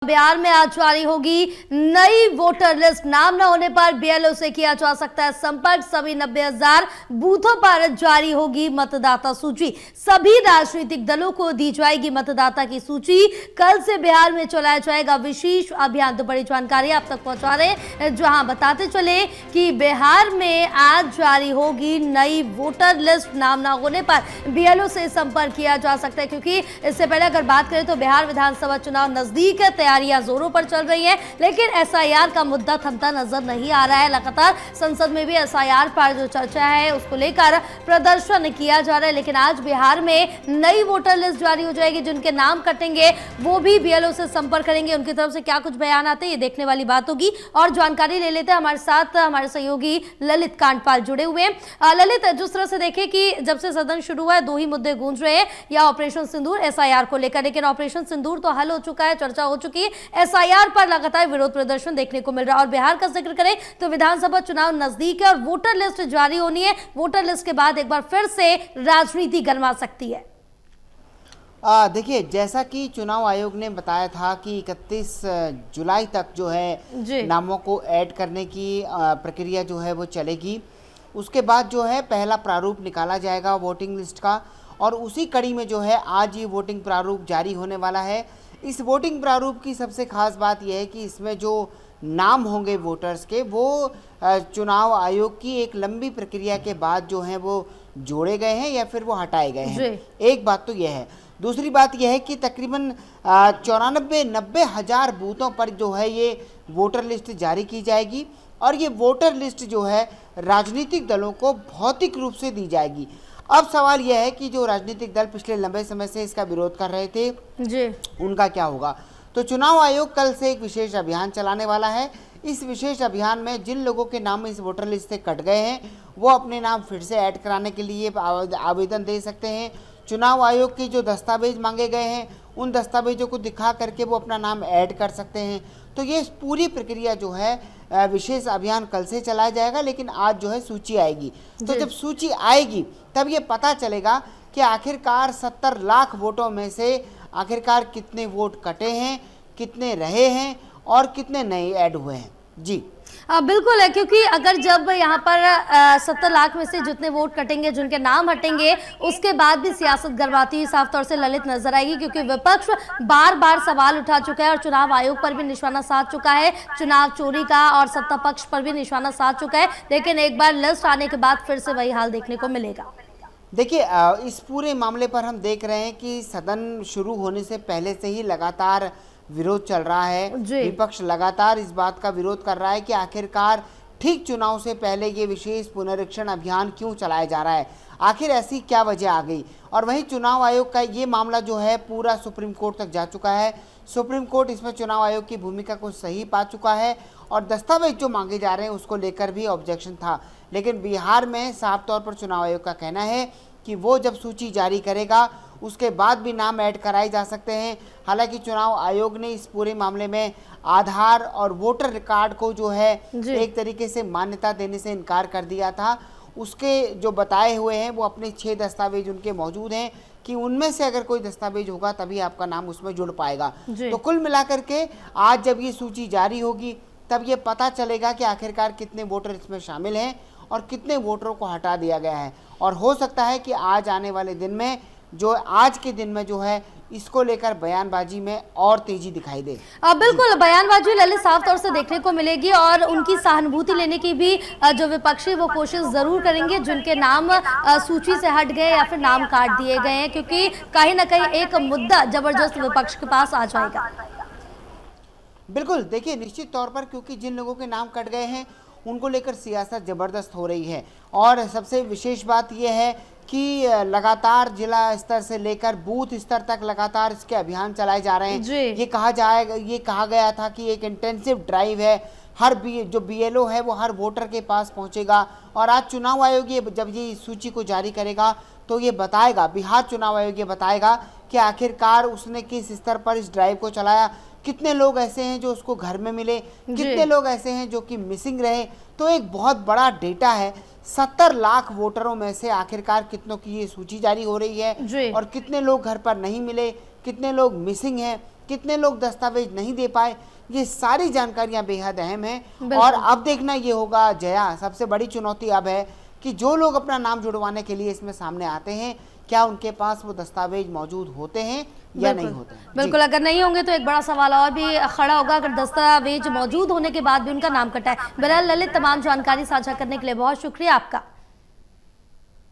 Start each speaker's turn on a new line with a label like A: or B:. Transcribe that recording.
A: बिहार में आज जारी होगी नई वोटर लिस्ट। नाम न होने पर बीएलओ से किया जा सकता है संपर्क। सभी 90,000 बूथों पर जारी होगी मतदाता सूची। सभी राजनीतिक दलों को दी जाएगी मतदाता की सूची। कल से बिहार में चलाया जाएगा विशेष अभियान। तो बड़ी जानकारी आप तक पहुंचा रहे हैं, जहां बताते चले कि बिहार में आज जारी होगी नई वोटर लिस्ट। नाम न होने पर बीएलओ से संपर्क किया जा सकता है, क्योंकि इससे पहले अगर बात करें तो बिहार विधानसभा चुनाव नजदीक है, तैयारियां जोरों पर चल रही हैं, लेकिन एसआईआर का मुद्दा थमता नजर नहीं आ रहा है। लगातार संसद में भी एसआईआर पर जो चर्चा है उसको लेकर प्रदर्शन किया जा रहा है, लेकिन आज बिहार में नई वोटर लिस्ट जारी हो जाएगी। जिनके नाम कटेंगे वो भी बीएलओ से संपर्क करेंगे। उनकी तरफ से क्या कुछ बयान आते हैं ये देखने वाली बात होगी। और जानकारी ले लेते हैं, हमारे साथ हमारे सहयोगी ललित कांडपाल जुड़े हुए हैं। ललित, जिस तरह से देखें कि जब से सदन शुरू हुआ है दो ही मुद्दे गूंज रहे हैं, या ऑपरेशन सिंदूर, एसआईआर को लेकर, लेकिन ऑपरेशन सिंदूर तो हल हो चुका है, चर्चा हो चुकी है। एसआईआर पर लगातार विरोध प्रदर्शन देखने को मिल रहा है। और बिहार का जिक्र करें तो विधानसभा चुनाव नजदीक है और वोटर लिस्ट जारी होनी है। वोटर लिस्ट के बाद एक बार फिर से राजनीति गरमा सकती है।
B: देखिए, जैसा कि चुनाव आयोग ने बताया था कि 31 जुलाई तक जो है नामों को ऐड करने की प्रक्रिया जो है वो चलेगी। उसके बाद जो है पहला प्रारूप निकाला जाएगा वोटिंग लिस्ट का, और उसी कड़ी में जो है आज ये वोटिंग प्रारूप जारी होने वाला है। इस वोटिंग प्रारूप की सबसे खास बात यह है कि इसमें जो नाम होंगे वोटर्स के, वो चुनाव आयोग की एक लंबी प्रक्रिया के बाद जो है वो जोड़े गए हैं या फिर वो हटाए गए हैं। एक बात तो यह है। दूसरी बात यह है कि तकरीबन 94-90 हज़ार बूथों पर जो है ये वोटर लिस्ट जारी की जाएगी, और ये वोटर लिस्ट जो है राजनीतिक दलों को भौतिक रूप से दी जाएगी। अब सवाल यह है कि जो राजनीतिक दल पिछले लंबे समय से इसका विरोध कर रहे थे उनका क्या होगा। तो चुनाव आयोग कल से एक विशेष अभियान चलाने वाला है। इस विशेष अभियान में जिन लोगों के नाम इस वोटर लिस्ट से कट गए हैं वो अपने नाम फिर से ऐड कराने के लिए आवेदन दे सकते हैं। चुनाव आयोग के जो दस्तावेज मांगे गए हैं उन दस्तावेजों को दिखा करके वो अपना नाम ऐड कर सकते हैं। तो ये पूरी प्रक्रिया जो है विशेष अभियान कल से चलाया जाएगा, लेकिन आज जो है सूची आएगी। तो जब सूची आएगी तब ये पता चलेगा कि आखिरकार 70 लाख वोटों में से आखिरकार कितने वोट कटे हैं, कितने रहे हैं और कितने नए ऐड हुए हैं। जी
A: बिल्कुल है, क्योंकि अगर जब यहाँ पर 70 लाख में से जितने वोट कटेंगे, जिनके नाम हटेंगे, उसके बाद भी सियासत गरमाती हुई साफ तौर से ललित नजर आएगी, क्योंकि विपक्ष बार बार सवाल उठा चुका है और चुनाव आयोग पर भी निशाना साध चुका है चुनाव चोरी का, और सत्ता पक्ष पर भी निशाना साध चुका है। लेकिन एक बार लिस्ट आने के बाद फिर से वही हाल देखने को मिलेगा।
B: देखिए, इस पूरे मामले पर हम देख रहे हैं कि सदन शुरू होने से पहले से ही लगातार विरोध चल रहा है। विपक्ष लगातार इस बात का विरोध कर रहा है कि आखिरकार ठीक चुनाव से पहले ये विशेष पुनरीक्षण अभियान क्यों चलाया जा रहा है, आखिर ऐसी क्या वजह आ गई। और वहीं चुनाव आयोग का ये मामला जो है पूरा सुप्रीम कोर्ट तक जा चुका है। सुप्रीम कोर्ट इसमें चुनाव आयोग की भूमिका को सही पा चुका है, और दस्तावेज जो मांगे जा रहे हैं उसको लेकर भी ऑब्जेक्शन था। लेकिन बिहार में साफ तौर पर चुनाव आयोग का कहना है कि वो जब सूची जारी करेगा उसके बाद भी नाम ऐड कराए जा सकते हैं। हालांकि चुनाव आयोग ने इस पूरे मामले में आधार और वोटर रिकॉर्ड को जो है एक तरीके से मान्यता देने से इनकार कर दिया था। उसके जो बताए हुए हैं वो अपने 6 दस्तावेज उनके मौजूद हैं कि उनमें से अगर कोई दस्तावेज होगा तभी आपका नाम उसमें जुड़ पाएगा। तो कुल मिलाकर के आज जब ये सूची जारी होगी तब ये पता चलेगा कि आखिरकार कितने वोटर इसमें शामिल हैं और कितने वोटरों को हटा दिया गया है। और हो सकता है कि आज आने वाले दिन में आज के दिन में जो है इसको लेकर बयानबाजी में और तेजी दिखाई दे।
A: बिल्कुल, बयानबाजी ललित साफ तौर से देखने को मिलेगी, और उनकी सहानुभूति लेने की भी जो विपक्षी वो कोशिश जरूर करेंगे जिनके नाम सूची से हट गए या फिर नाम काट दिए गए हैं, क्योंकि कहीं ना कहीं एक मुद्दा जबरदस्त विपक्ष के पास आ जाएगा।
B: बिल्कुल, देखिए, निश्चित तौर पर क्योंकि जिन लोगों के नाम कट गए हैं उनको लेकर सियासत जबरदस्त हो रही है। और सबसे विशेष बात यह है कि लगातार जिला स्तर से लेकर बूथ स्तर तक लगातार इसके अभियान चलाए जा रहे हैं। ये कहा गया था कि एक इंटेंसिव ड्राइव है, जो बीएलओ है वो हर वोटर के पास पहुंचेगा। और आज चुनाव आयोग जब ये सूची को जारी करेगा तो ये बताएगा, बिहार चुनाव आयोग ये बताएगा कि आखिरकार उसने किस स्तर पर इस ड्राइव को चलाया, कितने लोग ऐसे हैं जो उसको घर में मिले, कितने लोग ऐसे हैं जो कि मिसिंग रहे। तो एक बहुत बड़ा डेटा है। 70 लाख वोटरों में से आखिरकार कितनों की ये सूची जारी हो रही है और कितने लोग घर पर नहीं मिले, कितने लोग मिसिंग हैं, कितने लोग दस्तावेज नहीं दे पाए, ये सारी जानकारियां बेहद अहम हैं।
A: बिल्कुल।
B: और अब देखना ये होगा जया, सबसे बड़ी चुनौती अब है कि जो लोग अपना नाम जुड़वाने के लिए इसमें सामने आते हैं, क्या उनके पास वो दस्तावेज मौजूद होते हैं या नहीं होते हैं।
A: बिल्कुल, अगर नहीं होंगे तो एक बड़ा सवाल और भी खड़ा होगा, अगर दस्तावेज मौजूद होने के बाद भी उनका नाम कटा है। बहरहाल ललित, तमाम जानकारी साझा करने के लिए बहुत शुक्रिया आपका।